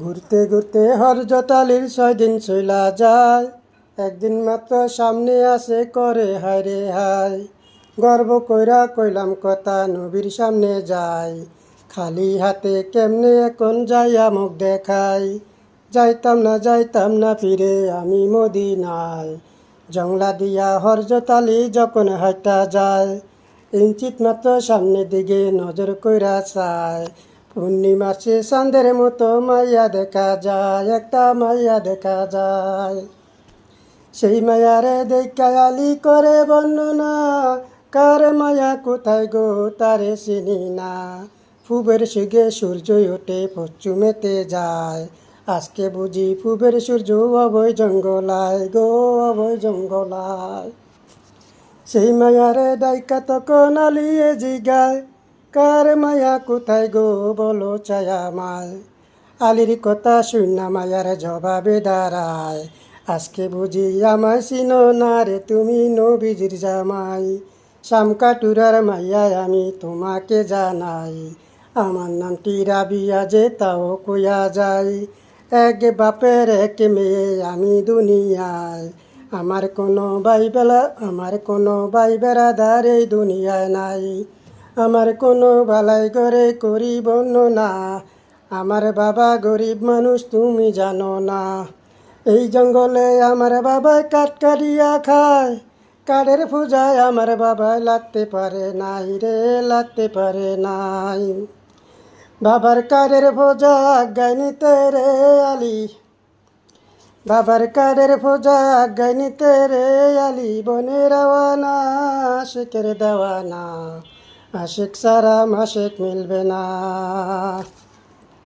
ঘুরতে ঘুরতে হরজতালির 6 দিন চইলা যায়। একদিন মাত্র সামনে আসে করে হায় রে হায়। গর্ব কইরা কইলাম কথা নবীর সামনে যাই। খালি হাতে কেমনে এখন যাইয়া মুখ দেখাই। যাইতাম না ফিরে আমি মদিনায়। জংলা দিয়া হরজতালি যখন হাইটা যায়। ইঞ্চিত মাত্র সামনের দিকে নজর কইরা চায়। পূর্ণিমাসে চাঁদের মতো মাইয়া দেখা যায়, একটা মাইয়া দেখা যায়। সেই মায়ারে দেখা আলী করে বর্ণনা, কার মায়া কোথায় গো তারে চিনি না। পূবের সিগে সূর্য ওঠে পশ্চিমেতে যায়, আজকে বুঝি পূবের সূর্য অভয় জঙ্গলায় গো, অভয় জঙ্গলায়। সেই মায়ারে ডাইকা তখন আলিয়ে জিগায়, কার মায়া কোথায় গো বলো ছায়া মায়। আলির কথা শূন্য মায়ার জবাবে দাঁড়ায়, আজকে বুঝি আমায় চিনো না রে তুমি নবীজির জামাই। শামকাটুরার মাইয়া আমি তোমাকে জানাই, আমার নামটি রাবিয়া যে তাও কইয়া যাই। এক বাপের এক মেয়ে আমি দুনিয়ায়, আমার কোনো ভাই বেড়াদার এই দুনিয়ায় নাই। আমার কোনো বালাই ঘরে করিব না, আমার বাবা গরিব মানুষ তুমি জানো না। এই জঙ্গলে আমার বাবাই কাঠ কাটিয়া খায়, কাঠের পূজায় আমার বাবাই লাগতে পারে নাই রে, লাগতে পারে নাই। বাবার কাঠের পূজা আজ্ঞায় নিতে রে আলী, বাবার কাঠের পূজা আজ্ঞায় নিতে রে আলী। বনে রওয়ানা আশিকের দেওয়ানা, আশিক সারা মাসিক মিলবে না।